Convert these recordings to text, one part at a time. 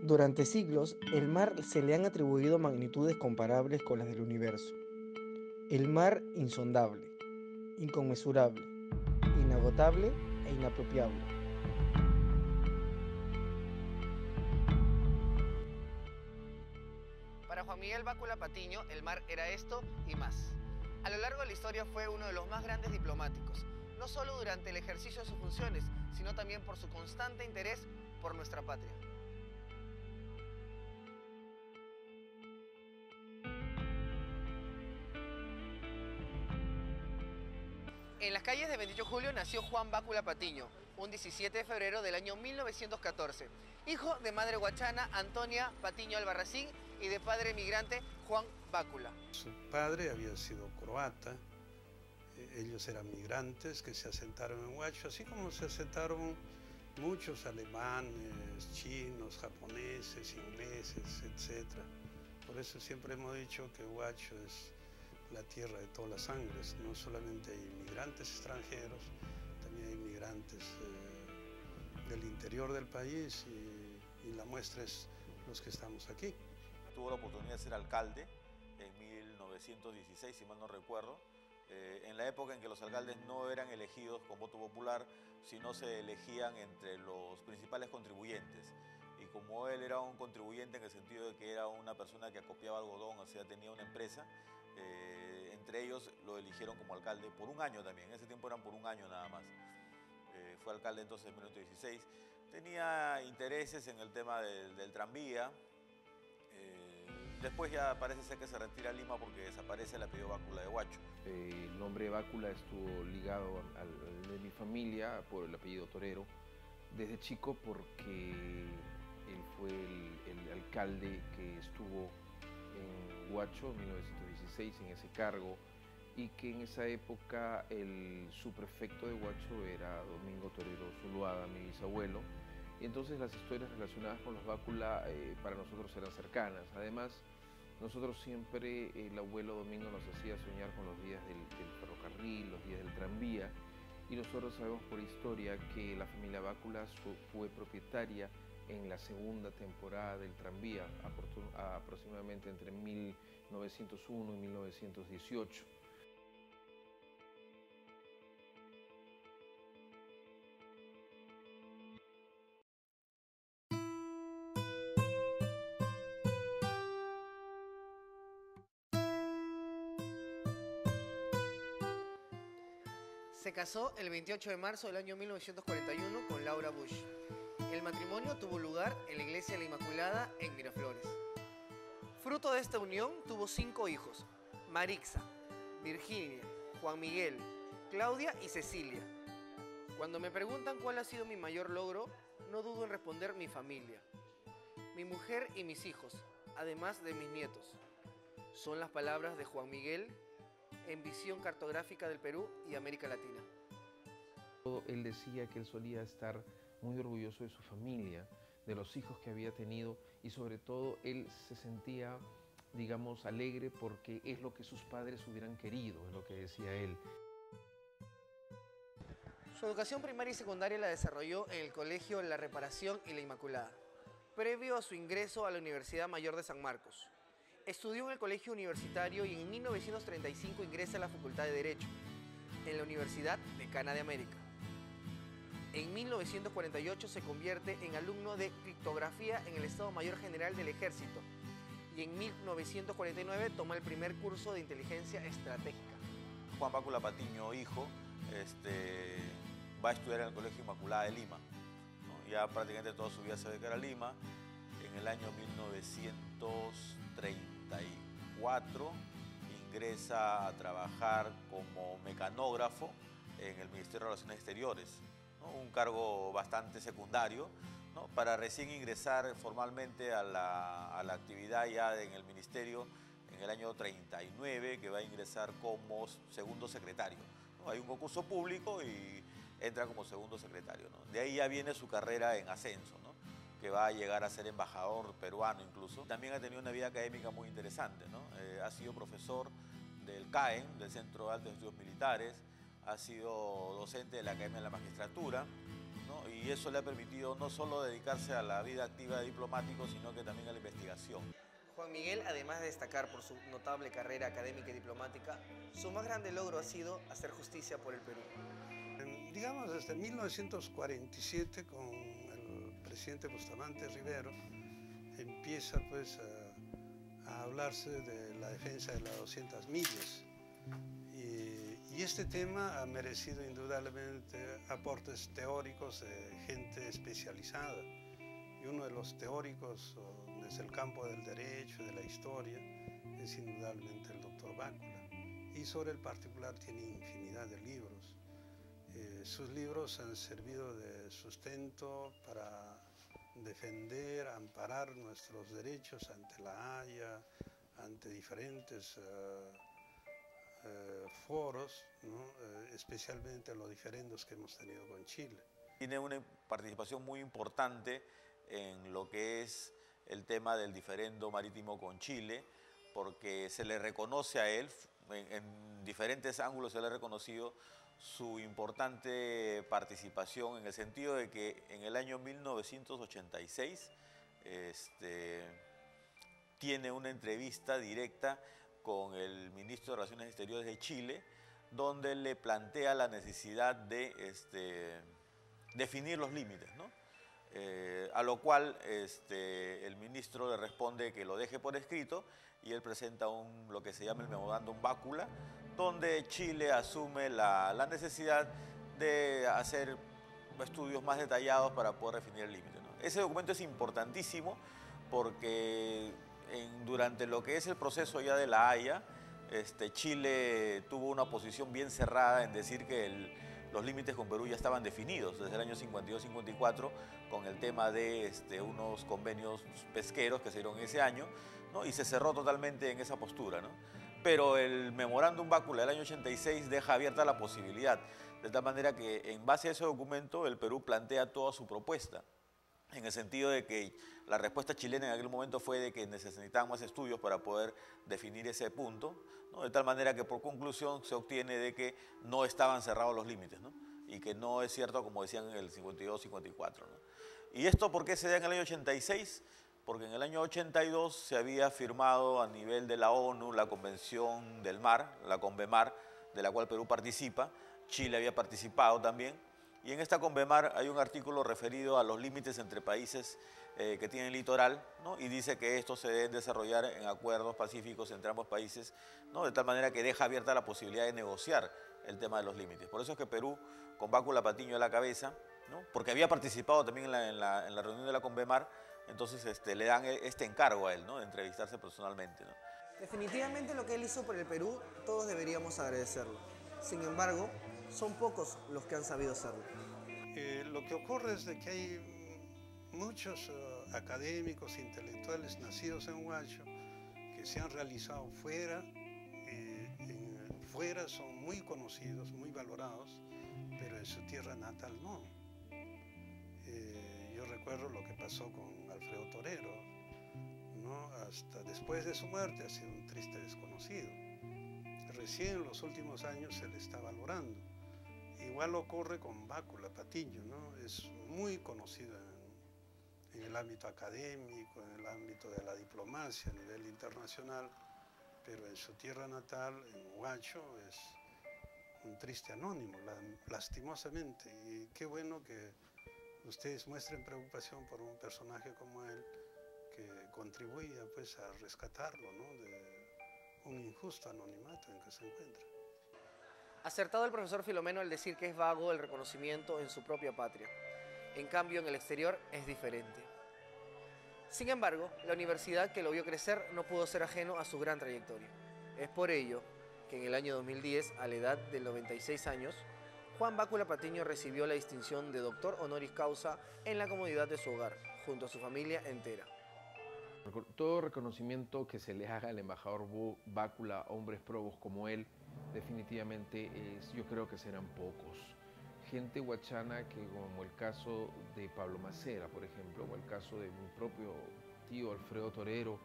Durante siglos, el mar se le han atribuido magnitudes comparables con las del universo. El mar insondable, inconmensurable, inagotable e inapropiable. Para Juan Miguel Bácula Patiño, el mar era esto y más. A lo largo de la historia fue uno de los más grandes diplomáticos, no solo durante el ejercicio de sus funciones, sino también por su constante interés por nuestra patria. En las calles de 28 de julio nació Juan Bácula Patiño, un 17 de febrero del año 1914, hijo de madre huachana Antonia Patiño Albarracín y de padre migrante Juan Bácula. Su padre había sido croata, ellos eran migrantes que se asentaron en Huacho, así como se asentaron muchos alemanes, chinos, japoneses, ingleses, etc. Por eso siempre hemos dicho que Huacho es la tierra de todas las sangres. No solamente hay inmigrantes extranjeros, también hay inmigrantes del interior del país y la muestra es los que estamos aquí. Tuvo la oportunidad de ser alcalde en 1916, si mal no recuerdo, en la época en que los alcaldes no eran elegidos con voto popular, sino se elegían entre los principales contribuyentes. Y como él era un contribuyente en el sentido de que era una persona que acopiaba algodón, o sea, tenía una empresa, entre ellos lo eligieron como alcalde por un año también. En ese tiempo eran por un año nada más. Fue alcalde entonces en 1916. Tenía intereses en el tema del tranvía. Después ya parece ser que se retira a Lima porque desaparece el apellido Bácula de Huacho. El nombre Bácula estuvo ligado al de mi familia por el apellido Torero desde chico, porque él fue el alcalde que estuvo en Huacho en 1916 en ese cargo, y que en esa época el subprefecto de Huacho era Domingo Torero Zuluaga, mi bisabuelo. Y entonces las historias relacionadas con los Bácula para nosotros eran cercanas. Además, nosotros siempre, el abuelo Domingo nos hacía soñar con los días del ferrocarril, los días del tranvía, y nosotros sabemos por historia que la familia Bácula fue propietaria en la segunda temporada del tranvía, aproximadamente entre 1901 y 1918. Se casó el 28 de marzo del año 1941 con Laura Bush. El matrimonio tuvo lugar en la Iglesia de la Inmaculada en Miraflores. Fruto de esta unión tuvo 5 hijos: Marixa, Virginia, Juan Miguel, Claudia y Cecilia. Cuando me preguntan cuál ha sido mi mayor logro, no dudo en responder: mi familia, mi mujer y mis hijos, además de mis nietos. Son las palabras de Juan Miguel en Visión Cartográfica del Perú y América Latina. Él decía que él solía estar muy orgulloso de su familia, de los hijos que había tenido, y sobre todo él se sentía, digamos, alegre porque es lo que sus padres hubieran querido, es lo que decía él. Su educación primaria y secundaria la desarrolló en el Colegio La Reparación y La Inmaculada, previo a su ingreso a la Universidad Mayor de San Marcos. Estudió en el Colegio Universitario y en 1935 ingresa a la Facultad de Derecho, en la Universidad Decana de América. En 1948 se convierte en alumno de criptografía en el Estado Mayor General del Ejército y en 1949 toma el primer curso de inteligencia estratégica. Juan Bácula Patiño, hijo, va a estudiar en el Colegio Inmaculada de Lima, ¿no? Ya prácticamente toda su vida se dedica a Lima. En el año 1934 ingresa a trabajar como mecanógrafo en el Ministerio de Relaciones Exteriores, ¿no? Un cargo bastante secundario, ¿no? Para recién ingresar formalmente a la actividad ya en el ministerio en el año 39, que va a ingresar como segundo secretario, ¿no? Hay un concurso público y entra como segundo secretario, ¿no? De ahí ya viene su carrera en ascenso, ¿no? Que va a llegar a ser embajador peruano incluso. También ha tenido una vida académica muy interesante, ¿no? Ha sido profesor del CAEM, del Centro de Altos Estudios Militares, ha sido docente de la Academia de la Magistratura, ¿no? ¿no? Y eso le ha permitido no solo dedicarse a la vida activa de diplomático, sino que también a la investigación. Juan Miguel, además de destacar por su notable carrera académica y diplomática, su más grande logro ha sido hacer justicia por el Perú. Digamos, desde 1947, con el presidente Bustamante Rivero, empieza pues a hablarse de la defensa de las 200 millas. Y este tema ha merecido indudablemente aportes teóricos de gente especializada. Y uno de los teóricos desde el campo del derecho, de la historia, es indudablemente el doctor Bácula. Y sobre el particular tiene infinidad de libros. Sus libros han servido de sustento para defender, amparar nuestros derechos ante la Haya, ante diferentes foros, ¿no? Especialmente los diferendos que hemos tenido con Chile. Tiene una participación muy importante en lo que es el tema del diferendo marítimo con Chile, porque se le reconoce a él, en diferentes ángulos se le ha reconocido su importante participación, en el sentido de que en el año 1986 tiene una entrevista directa con el ministro de Relaciones Exteriores de Chile, donde le plantea la necesidad de definir los límites, ¿no? A lo cual el ministro le responde que lo deje por escrito y él presenta lo que se llama el Memorándum Bácula, donde Chile asume la necesidad de hacer estudios más detallados para poder definir el límite, ¿no? Ese documento es importantísimo porque durante lo que es el proceso ya de la Haya, Chile tuvo una posición bien cerrada en decir que los límites con Perú ya estaban definidos desde el año 52-54 con el tema de unos convenios pesqueros que se dieron ese año, ¿no? Y se cerró totalmente en esa postura, ¿no? Pero el Memorándum Bácula del año 86 deja abierta la posibilidad, de tal manera que en base a ese documento el Perú plantea toda su propuesta, en el sentido de que la respuesta chilena en aquel momento fue de que necesitaban más estudios para poder definir ese punto, ¿no? De tal manera que por conclusión se obtiene de que no estaban cerrados los límites, ¿no? Y que no es cierto como decían en el 52-54, ¿no? ¿Y esto por qué se da en el año 86? Porque en el año 82 se había firmado a nivel de la ONU la Convención del Mar, la CONVEMAR, de la cual Perú participa. Chile había participado también. Y en esta CONVEMAR hay un artículo referido a los límites entre países que tienen litoral, ¿no? Y dice que estos se deben desarrollar en acuerdos pacíficos entre ambos países, ¿no? De tal manera que deja abierta la posibilidad de negociar el tema de los límites. Por eso es que Perú, con Bácula Patiño a la cabeza, ¿no? Porque había participado también en la reunión de la CONVEMAR, entonces le dan este encargo a él, ¿no? De entrevistarse personalmente, ¿no? Definitivamente lo que él hizo por el Perú, todos deberíamos agradecerlo. Sin embargo, son pocos los que han sabido hacerlo. Lo que ocurre es de que hay muchos académicos, intelectuales nacidos en Huacho que se han realizado fuera, fuera son muy conocidos, muy valorados, pero en su tierra natal no. Yo recuerdo lo que pasó con Alfredo Torero, ¿no? Hasta después de su muerte ha sido un triste desconocido. Recién en los últimos años se le está valorando. Igual ocurre con Bácula Patiño, ¿no? Es muy conocido en el ámbito académico, en el ámbito de la diplomacia a nivel internacional, pero en su tierra natal, en Huacho, es un triste anónimo, lastimosamente. Y qué bueno que ustedes muestren preocupación por un personaje como él, que contribuya pues a rescatarlo, ¿no? De un injusto anonimato en que se encuentra. Acertado el profesor Filomeno al decir que es vago el reconocimiento en su propia patria. En cambio, en el exterior es diferente. Sin embargo, la universidad que lo vio crecer no pudo ser ajeno a su gran trayectoria. Es por ello que en el año 2010, a la edad de 96 años, Juan Bácula Patiño recibió la distinción de doctor honoris causa en la comodidad de su hogar, junto a su familia entera. Todo reconocimiento que se le haga al embajador Bácula, hombres probos como él, definitivamente yo creo que serán pocos. Gente huachana que, como el caso de Pablo Macera, por ejemplo, o el caso de mi propio tío Alfredo Torero,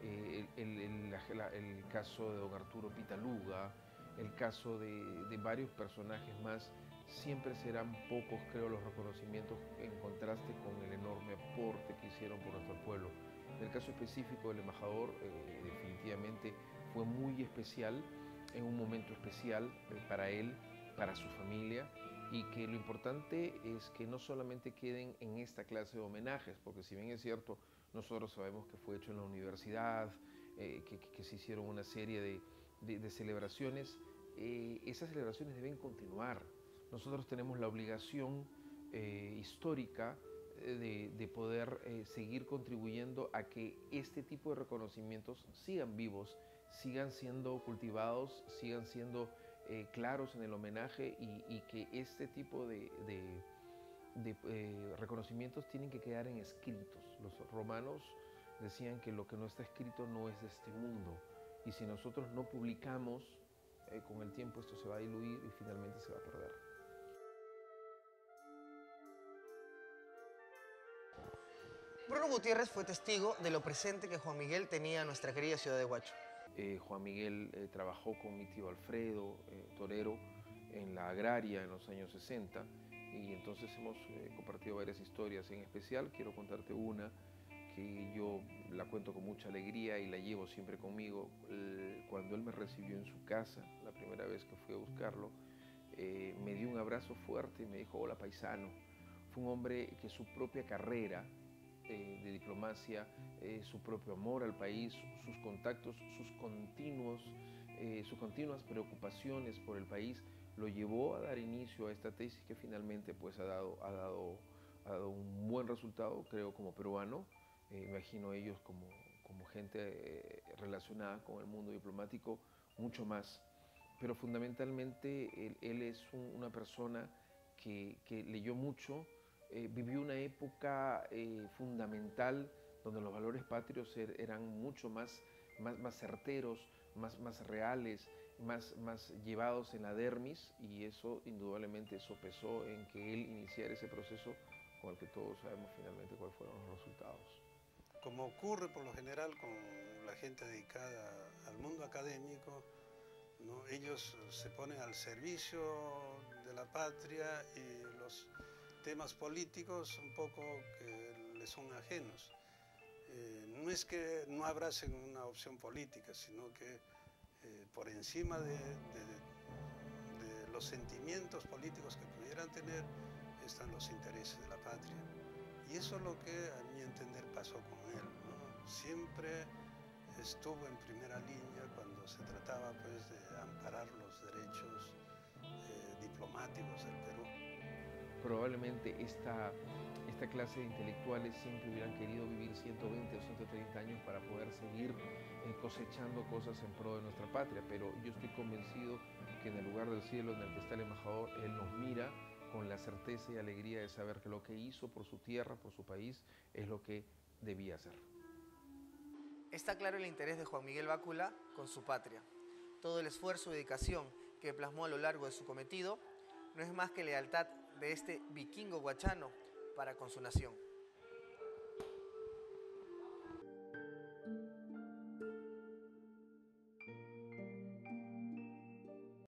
el caso de don Arturo Pitaluga, el caso de varios personajes más, siempre serán pocos, creo, los reconocimientos en contraste con el enorme aporte que hicieron por nuestro pueblo. En el caso específico del embajador, definitivamente fue muy especial, en un momento especial para él, para su familia, y que lo importante es que no solamente queden en esta clase de homenajes, porque si bien es cierto, nosotros sabemos que fue hecho en la universidad, que se hicieron una serie de celebraciones, esas celebraciones deben continuar. Nosotros tenemos la obligación histórica de poder seguir contribuyendo a que este tipo de reconocimientos sigan vivos, sigan siendo cultivados, sigan siendo claros en el homenaje, y que este tipo de reconocimientos tienen que quedar en escritos. Los romanos decían que lo que no está escrito no es de este mundo, y si nosotros no publicamos, con el tiempo esto se va a diluir y finalmente se va a perder. Bruno Gutiérrez fue testigo de lo presente que Juan Miguel tenía en nuestra querida ciudad de Huacho. Juan Miguel trabajó con mi tío Alfredo, torero, en la agraria en los años 60, y entonces hemos compartido varias historias. En especial quiero contarte una que yo la cuento con mucha alegría y la llevo siempre conmigo. Cuando él me recibió en su casa, la primera vez que fui a buscarlo, me dio un abrazo fuerte y me dijo: hola paisano. Fue un hombre que su propia carrera de diplomacia, su propio amor al país, sus contactos, sus continuas preocupaciones por el país, lo llevó a dar inicio a esta tesis que finalmente pues ha dado un buen resultado, creo, como peruano. Imagino ellos como gente relacionada con el mundo diplomático, mucho más. Pero fundamentalmente él es una persona que leyó mucho, vivió una época fundamental donde los valores patrios eran mucho más certeros, más reales, más llevados en la dermis, y eso indudablemente sopesó en que él iniciara ese proceso con el que todos sabemos finalmente cuáles fueron los resultados. Como ocurre por lo general con la gente dedicada al mundo académico, ¿no? Ellos se ponen al servicio de la patria y los temas políticos un poco que les son ajenos. No es que no abracen una opción política, sino que por encima de los sentimientos políticos que pudieran tener están los intereses de la patria. Y eso es lo que a mi entender pasó con él, ¿no? Siempre estuvo en primera línea cuando se trataba pues de amparar los derechos diplomáticos del Perú. Probablemente esta clase de intelectuales siempre hubieran querido vivir 120 o 130 años para poder seguir cosechando cosas en pro de nuestra patria, pero yo estoy convencido que en el lugar del cielo en el que está el embajador, él nos mira con la certeza y alegría de saber que lo que hizo por su tierra, por su país, es lo que debía hacer. Está claro el interés de Juan Miguel Bácula con su patria. Todo el esfuerzo y dedicación que plasmó a lo largo de su cometido no es más que lealtad de este vikingo huachano para con su nación.